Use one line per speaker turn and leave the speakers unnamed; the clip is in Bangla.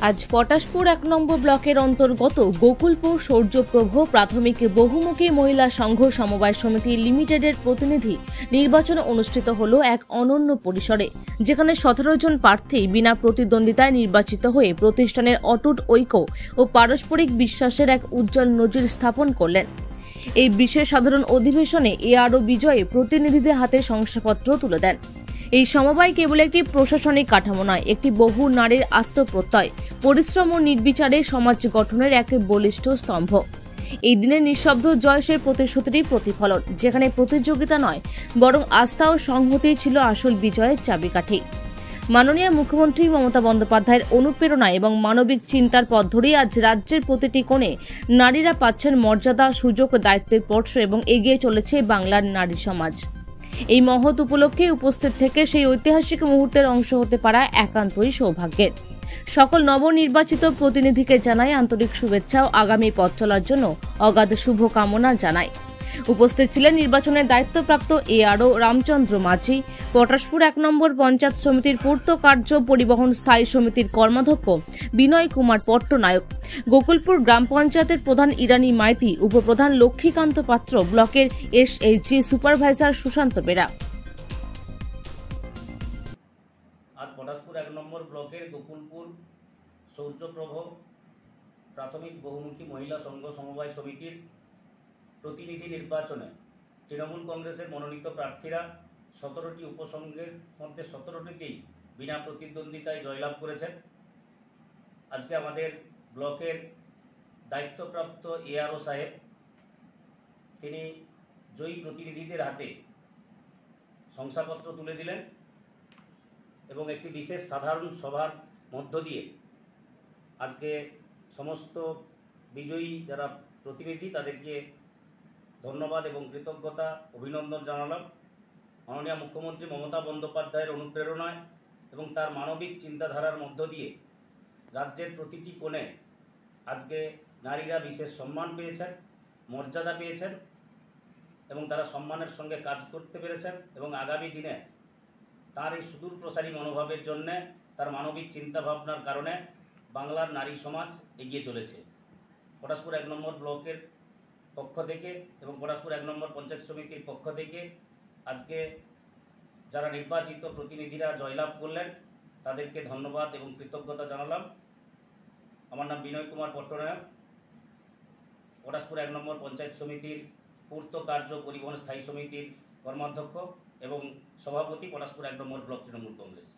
আজ পটাশপুর ১ নম্বর ব্লকের অন্তর্গত গোকুলপুর সূর্যপ্রভ প্রাথমিক বহুমুখী মহিলা সংঘ সমবায় সমিতি লিমিটেডের প্রতিনিধি নির্বাচন অনুষ্ঠিত হল এক অনন্য পরিসরে, যেখানে ১৭ জন প্রার্থী বিনা প্রতিদ্বন্দ্বিতায় নির্বাচিত হয়ে প্রতিষ্ঠানের অটুট ঐক্য ও পারস্পরিক বিশ্বাসের এক উজ্জ্বল নজির স্থাপন করলেন। এই বিশেষ সাধারণ অধিবেশনে এআরও বিজয়ী প্রতিনিধিদের হাতে শংসাপত্র তুলে দেন। এই সমবায় কেবল একটি প্রশাসনিক কাঠামো নয়, একটি বহু নারীর আত্মপ্রত্যয়, পরিশ্রম ও নির্বিচারে সমাজ গঠনের এক বলিষ্ঠ স্তম্ভ। এই দিনের নিঃশব্দ জয়সের প্রতিশ্রুতির প্রতিফলন, যেখানে প্রতিযোগিতা নয় বরং আস্থা ও সংহতি ছিল আসল বিজয়ের চাবিকাঠি। মাননীয় মুখ্যমন্ত্রী মমতা বন্দ্যোপাধ্যায়ের অনুপ্রেরণা এবং মানবিক চিন্তার পথ ধরেই আজ রাজ্যের প্রতিটি কোণে নারীরা পাচ্ছেন মর্যাদা, সুযোগ, দায়িত্বের স্পর্শ এবং এগিয়ে চলেছে বাংলার নারী সমাজ। এই মহৎ উপলক্ষে উপস্থিত থেকে সেই ঐতিহাসিক মুহূর্তের অংশ হতে পারা একান্তই সৌভাগ্যের। সকল নবনির্বাচিত প্রতিনিধিকে জানাই আন্তরিক শুভেচ্ছা ও আগামী পথ চলার জন্য অগাধ শুভকামনা জানাই। উপস্থিত ছিলেন নির্বাচনের দায়িত্বপ্রাপ্ত এআরও রামচন্দ্র মাঝি, পটাশপুর ১ নম্বর পঞ্চায়েত সমিতির পূর্ত কার্য পরিবহন স্থায়ী সমিতির কর্মাধ্যক্ষ বিনয় কুমার পট্টনায়ক, গোকুলপুর গ্রাম পঞ্চায়েতের প্রধান ইরানী মাইতি, উপপ্রধান লক্ষ্মীকান্ত পাত্র, ব্লকের এসএইচজি সুপারভাইজার সুশান্ত বেরা।
আজ পটাশপুর ১ নম্বর ব্লকের গোকুলপুর সূর্যপ্রভ প্রাথমিক বহুমুখী মহিলা সংঘ সমবায় সমিতির প্রতিনিধি নির্বাচনে তৃণমূল কংগ্রেসের মনোনীত প্রার্থীরা ১৭টি উপসংঘের মধ্যে ১৭টিতেই বিনা প্রতিদ্বন্দ্বিতায় জয়লাভ করেছেন। আজকে আমাদের ব্লকের দায়িত্বপ্রাপ্ত এআরও সাহেব তিনি জয়ী প্রতিনিধিদের হাতে শংসাপত্র তুলে দিলেন এবং একটি বিশেষ সাধারণ সভার মধ্য দিয়ে আজকে সমস্ত বিজয়ী যারা প্রতিনিধি তাদেরকে ধন্যবাদ এবং কৃতজ্ঞতা অভিনন্দন জানালাম। মাননীয় মুখ্যমন্ত্রী মমতা বন্দ্যোপাধ্যায়ের অনুপ্রেরণায় এবং তার মানবিক চিন্তাধারার মধ্য দিয়ে রাজ্যের প্রতিটি কোণে আজকে নারীরা বিশেষ সম্মান পেয়েছেন, মর্যাদা পেয়েছেন এবং তারা সম্মানের সঙ্গে কাজ করতে পেরেছেন এবং আগামী দিনে তার এই সুদূরপ্রসারী মনোভাবের জন্যে, তার মানবিক চিন্তাভাবনার কারণে বাংলার নারী সমাজ এগিয়ে চলেছে। পটাশপুর ১ নম্বর ব্লকের পক্ষ থেকে এবং পটাশপুর ১ নম্বর পঞ্চায়েত সমিতির পক্ষ থেকে আজকে যারা নির্বাচিত প্রতিনিধিরা জয়লাভ করলেন তাদেরকে ধন্যবাদ এবং কৃতজ্ঞতা জানালাম। আমার নাম বিনয় কুমার পট্টনায়ক, পটাশপুর ১ নম্বর পঞ্চায়েত সমিতির পূর্ত কার্য পরিবহন স্থায়ী সমিতির কর্মাধ্যক্ষ এবং সভাপতি, পটাশপুর ১ নম্বর ব্লক তৃণমূল কংগ্রেস।